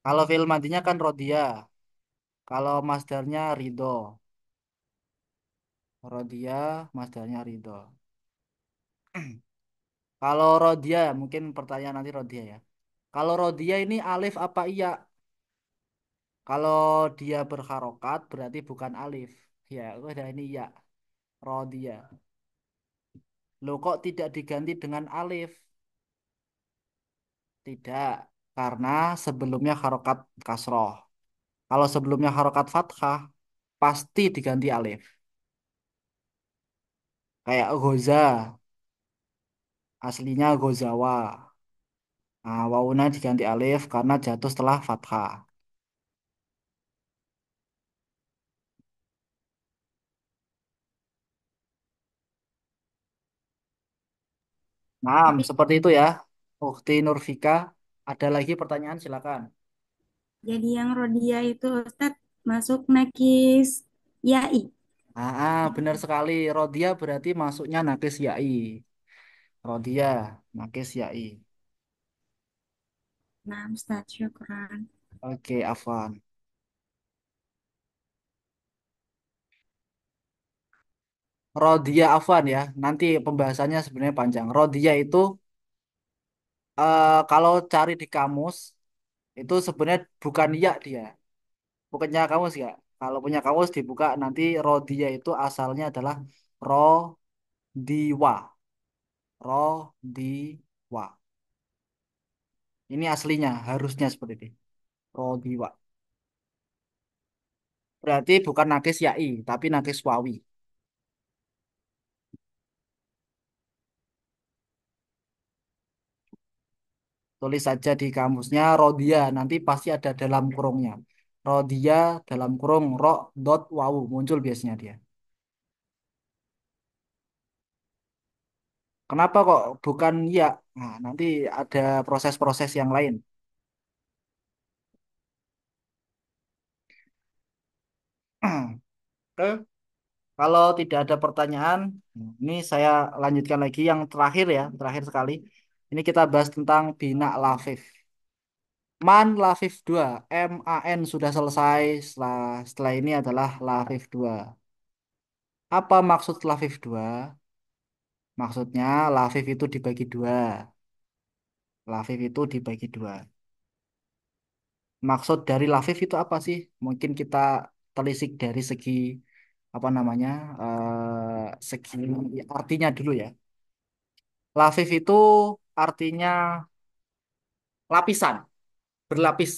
Kalau fi'il madinya kan Rodia. Kalau masdarnya Ridho. Rodia, masdarnya Ridho. Kalau Rodia, mungkin pertanyaan nanti Rodia ya. Kalau Rodia ini alif apa iya? Kalau dia berharokat berarti bukan alif. Ya, udah ini iya. Rodia. Loh kok tidak diganti dengan alif? Tidak, karena sebelumnya harokat kasroh. Kalau sebelumnya harokat fathah, pasti diganti alif. Kayak goza, aslinya gozawa. Nah, wawuna diganti alif karena jatuh setelah fathah. Nah, tapi seperti itu ya. Ukti Nurfika, ada lagi pertanyaan silakan. jadi yang rodia itu Ustadz masuk nakis yai. Benar sekali. Rodia berarti masuknya nakis yai. Rodia, nakis yai. Nah, Ustadz, syukran. Oke, Afwan. Rodia Afwan ya. Nanti pembahasannya sebenarnya panjang. Rodia itu kalau cari di kamus itu sebenarnya bukan ya dia. Bukannya kamus ya. Kalau punya kamus dibuka nanti rodia itu asalnya adalah rodiwa. Rodiwa. Ini aslinya harusnya seperti ini. Rodiwa. Berarti bukan nakis yai, tapi nakis wawi. Tulis saja di kamusnya rodia, nanti pasti ada dalam kurungnya. Rodia dalam kurung ro dot wawu muncul biasanya dia. Kenapa kok bukan ya? Nah, nanti ada proses-proses yang lain. Oke, kalau tidak ada pertanyaan, ini saya lanjutkan lagi yang terakhir ya, terakhir sekali. Ini kita bahas tentang bina lafif. Man lafif 2, MAN sudah selesai. Setelah ini adalah lafif 2. Apa maksud lafif 2? Maksudnya lafif itu dibagi dua. Lafif itu dibagi dua. Maksud dari lafif itu apa sih? Mungkin kita telisik dari segi apa namanya segi artinya dulu ya. Lafif itu artinya lapisan, berlapis.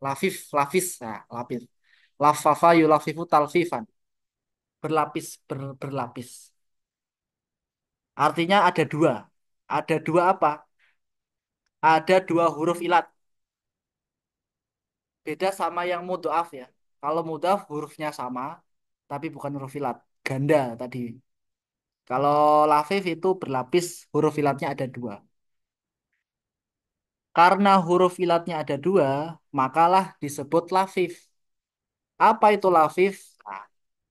Lafif, lafis, nah, lapis. Lafafa yulafifu talfifan, berlapis, berlapis. Artinya ada dua. Ada dua apa? Ada dua huruf ilat. Beda sama yang mudhaf ya. Kalau mudhaf hurufnya sama, tapi bukan huruf ilat. Ganda tadi. Kalau lafif itu berlapis, huruf ilatnya ada dua. Karena huruf ilatnya ada dua, makalah disebut lafif. Apa itu lafif? Nah,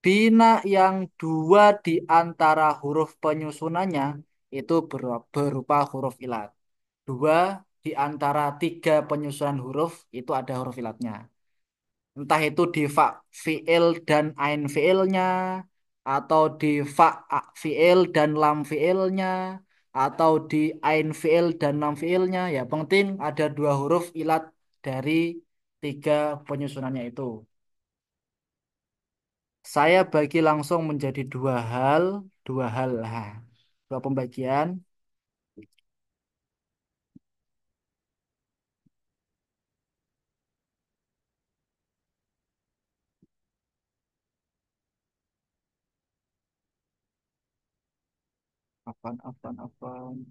bina yang dua di antara huruf penyusunannya itu berupa huruf ilat. Dua di antara tiga penyusunan huruf itu ada huruf ilatnya. Entah itu di fa fiil dan ain fiilnya, atau di fa fiil dan lam fiilnya, atau di ain fiil dan lam fiilnya. Ya penting ada dua huruf ilat dari tiga penyusunannya itu. Saya bagi langsung menjadi dua hal lah, dua pembagian. Apaan.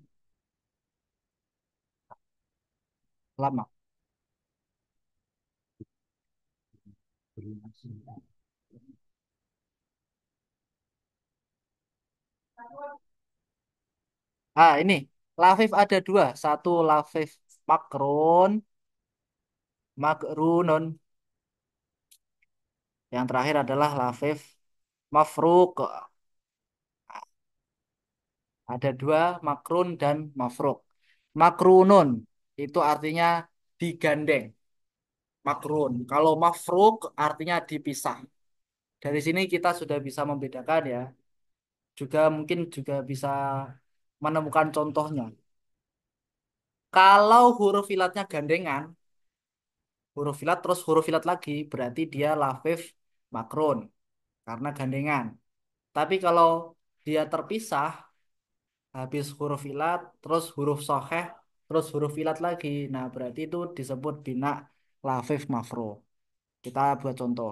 Lama. Ini lafif ada dua, satu lafif. makrun, makrunun. Yang terakhir adalah lafif mafruk. Ada dua, makrun dan mafruk. Makrunun itu artinya digandeng. Makrun. Kalau mafruk artinya dipisah. Dari sini kita sudah bisa membedakan ya. Juga mungkin juga bisa menemukan contohnya. Kalau huruf ilatnya gandengan, huruf ilat terus huruf ilat lagi, berarti dia lafif makrun karena gandengan. Tapi kalau dia terpisah, habis huruf ilat, terus huruf soheh, terus huruf ilat lagi. Nah, berarti itu disebut bina lafif mafro. Kita buat contoh.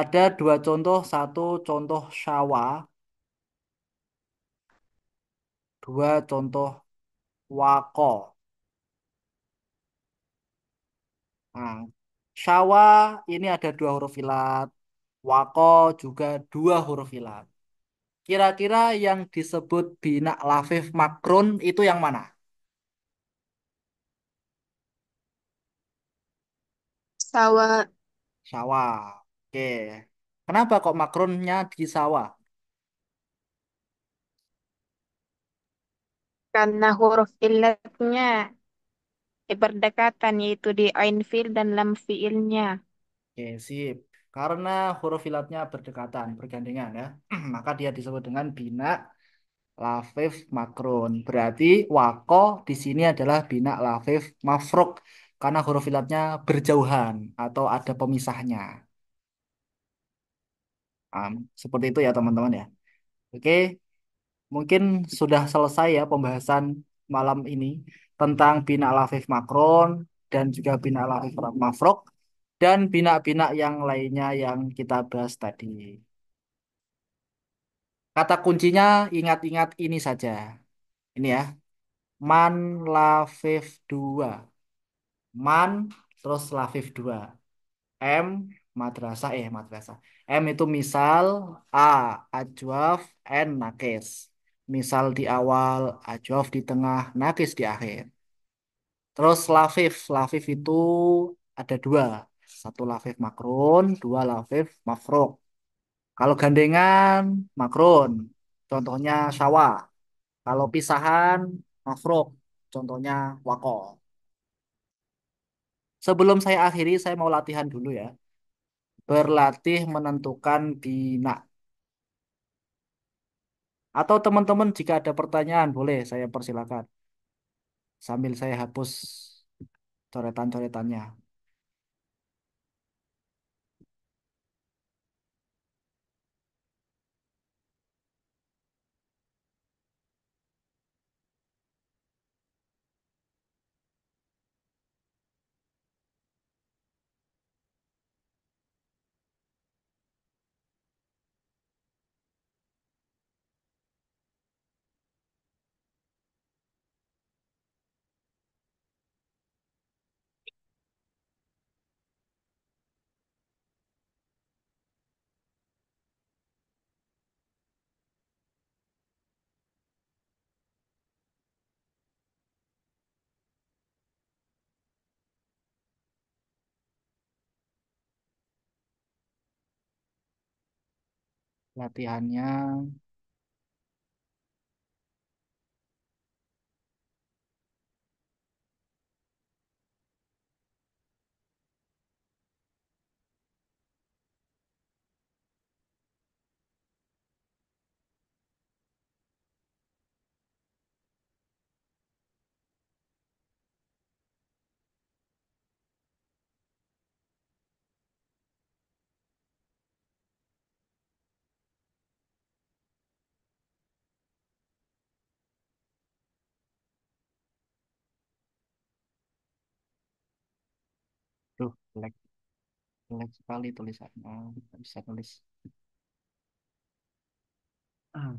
Ada dua contoh, satu contoh syawa, dua contoh wako. Nah, syawa ini ada dua huruf ilat, wako juga dua huruf ilat. Kira-kira yang disebut bina lafif makrun itu yang mana? Sawah. Sawah. Oke. Kenapa kok makrunnya di sawah? Karena huruf illatnya berdekatan yaitu di ain fiil dan lam fiilnya. Oke, sip. Karena huruf ilatnya berdekatan, bergandengan ya. Maka dia disebut dengan bina lafif makrun. Berarti wako di sini adalah bina lafif mafruk. Karena huruf ilatnya berjauhan atau ada pemisahnya. Seperti itu ya teman-teman ya. Oke, mungkin sudah selesai ya pembahasan malam ini tentang bina lafif makron dan juga bina lafif mafrok dan bina-bina yang lainnya yang kita bahas tadi. Kata kuncinya ingat-ingat ini saja. Ini ya, man lafif 2. Man terus lafif 2. M madrasah. M itu misal, A ajwaf, N nakis. Misal di awal, ajwaf di tengah, nakis di akhir. Terus lafif, lafif itu ada dua. Satu lafif makrun, dua lafif mafruk. Kalau gandengan, makrun. Contohnya syawa. Kalau pisahan, mafruk. Contohnya wako. Sebelum saya akhiri, saya mau latihan dulu ya. Berlatih menentukan bina. Atau teman-teman jika ada pertanyaan, boleh saya persilakan. Sambil saya hapus coretan-coretannya. Latihannya tuh jelek, jelek sekali tulisannya. Nggak bisa tulis. Ah,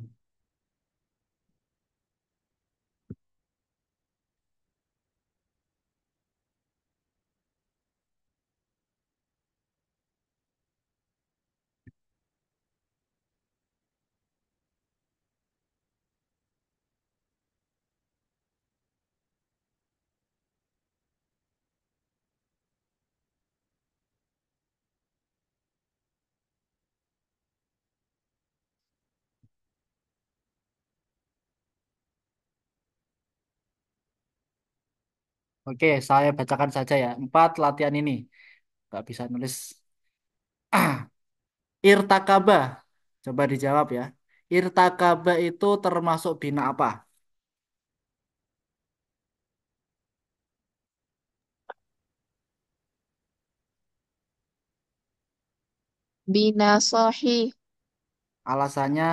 Oke, saya bacakan saja ya. Empat latihan ini. Nggak bisa nulis. Irtakaba. Coba dijawab ya. Irtakaba itu termasuk bina apa? Bina sohi. Alasannya,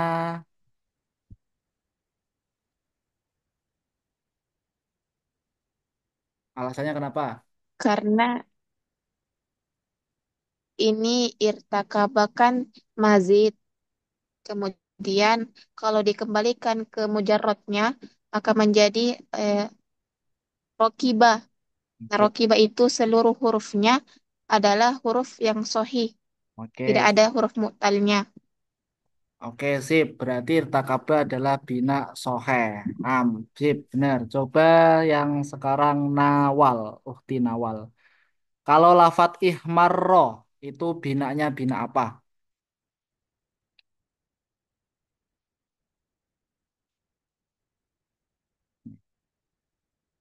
alasannya kenapa? Karena ini irtakabakan mazid. Kemudian kalau dikembalikan ke mujarrodnya akan menjadi eh, rokibah. Nah, Oke, rokibah itu seluruh hurufnya adalah huruf yang sohi. Tidak oke, ada huruf mu'talnya. oke, sip. Berarti irtakaba adalah bina sohe. Sip, benar. Coba yang sekarang nawal. Uhti nawal. Kalau lafat ihmarro itu binanya bina apa?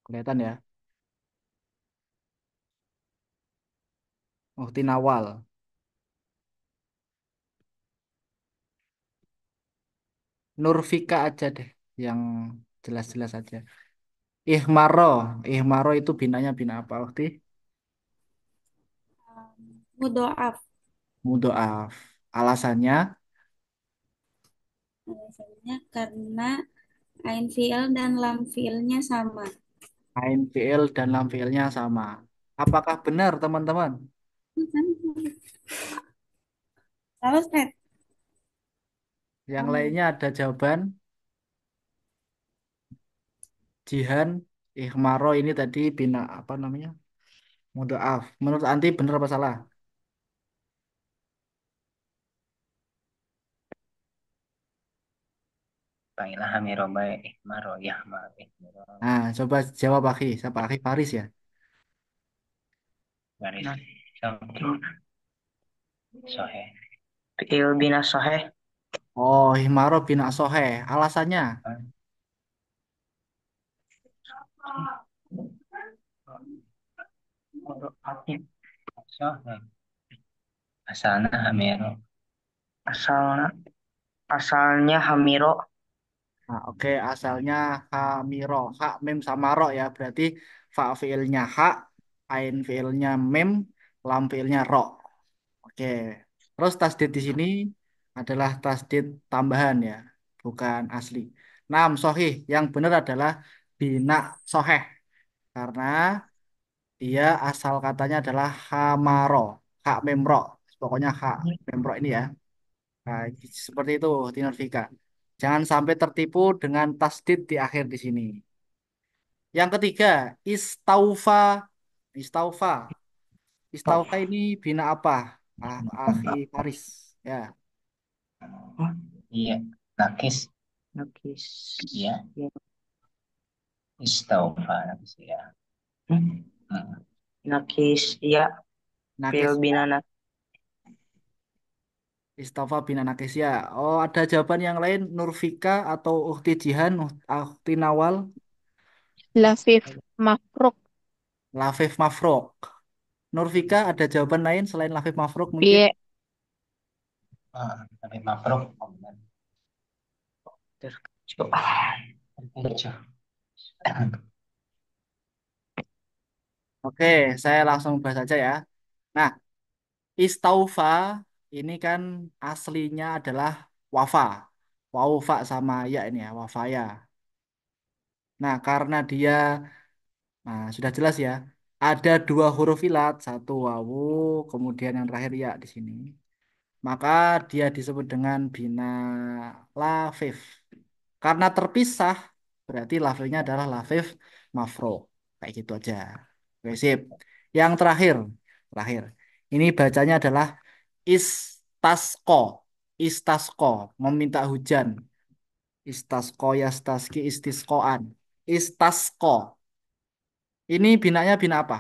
Kelihatan ya? Uhti nawal. Nurfika aja deh. Yang jelas-jelas aja. Ihmaro. Ihmaro itu binanya bina apa, Uhti? Mudoaf. Mudoaf. Alasannya, Alasannya karena ain fiil dan lam fiilnya sama. ain fiil dan lam fiilnya sama. Apakah benar, teman-teman? Salah, Ustaz. Yang Kamu. lainnya ada jawaban. Jihan, ihmaro ini tadi bina apa namanya? Mudoaf. Menurut Anti benar apa salah? Baiklah hamiroba ihmaro yahma ihmaro Nah, coba jawab Akhi. Siapa Akhi Faris ya? garis sambung sohe. Fi'il bina sohe. Oh, ihmaro bina sohe. Alasannya? Sohe. Asalnya hamiro. Asalnya asalnya hamiro. Nah, oke, asalnya hamiro, hak mim sama ro ya. Berarti fa fiilnya hak, ain fiilnya mim, lam fiilnya ro. Oke. Terus tasdid di sini adalah tasdid tambahan ya, bukan asli. Nam sohih, yang benar adalah bina soheh karena dia asal katanya adalah hamaro, hak mim ro. Pokoknya hak mim ro ini ya. Nah, seperti itu, Tinor Vika. Jangan sampai tertipu dengan tasdid di akhir di sini. Yang ketiga, istaufa. Istaufa. Istaufa ini bina apa? Akhi Faris. Ya, Iya. Nakis. Nakis. Iya. Istaufa nakis ya. Hmm. Nakis ya. Fi'il nakes. bina Istaufa bina nakes ya. Oh, ada jawaban yang lain, Nurfika atau Ukti Jihan, Ukti Nawal, Lafif mafruk. Lafif Mafrok. Nurfika ada jawaban lain selain Lafif Mafrok mungkin? Bi tapi makro. Coba. Oke, saya langsung bahas aja ya. Nah, Istaufa ini kan aslinya adalah wafa. Waufa sama ya ini ya, wafaya. Nah, karena dia sudah jelas ya. Ada dua huruf ilat, satu wawu, kemudian yang terakhir ya di sini. Maka dia disebut dengan bina lafif. Karena terpisah, berarti lafifnya adalah lafif mafro. Kayak gitu aja. Oke, sip. Yang terakhir, terakhir. Ini bacanya adalah istasqo. Istasqo, meminta hujan. Istasqo yastaski istisqoan. Istasqo. Ini binanya bina apa?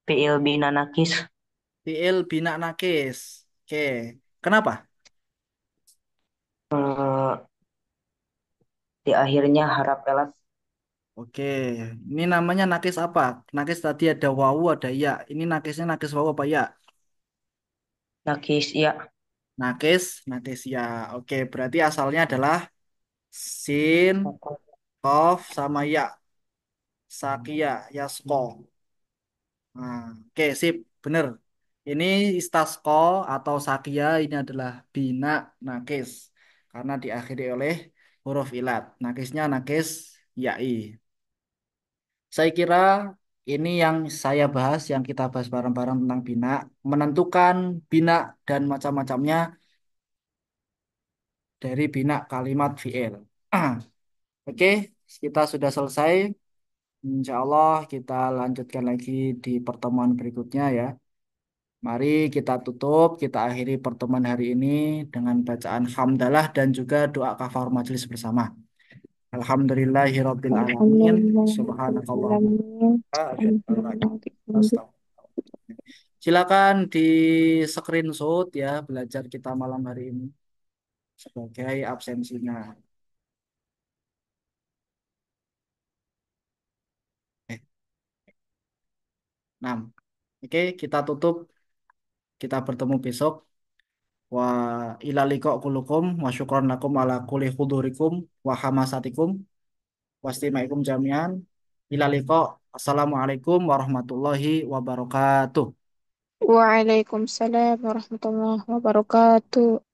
Fi'il bina nakis. Fiil bina nakis. Oke. Kenapa? Di akhirnya harap pelat. Oke, ini namanya nakis apa? Nakis tadi ada wawu, ada ya. Ini nakisnya nakis wawu apa ya? Nakis ya. Nakis, nakis ya. Oke, berarti asalnya adalah sin, kof, sama ya. Sakia, yasko. Nah, oke, sip, bener. Ini istasqa atau sakia ini adalah bina nakis. Karena diakhiri oleh huruf ilat. Nakisnya nakis yai. Saya kira ini yang saya bahas, yang kita bahas bareng-bareng tentang bina, menentukan bina dan macam-macamnya dari bina kalimat fi'il. Oke, kita sudah selesai. Insya Allah kita lanjutkan lagi di pertemuan berikutnya ya. Mari kita tutup, kita akhiri pertemuan hari ini dengan bacaan hamdalah dan juga doa kafar majelis bersama. Alhamdulillahirabbil alamin. Subhanakallahumma Alhamdulillahirobbilalamin. wa bihamdika, asyhadu an la ilaha illa anta, astaghfiruka. Silakan di screenshot ya belajar kita malam hari ini sebagai absensinya. 6. Oke, kita tutup. Kita bertemu besok. Wa ila liqa kulukum wa syukran lakum ala kulli hudurikum wa hamasatikum wastimaikum jami'an. Ila liqa. Assalamualaikum warahmatullahi wabarakatuh. Waalaikumsalam warahmatullahi wabarakatuh.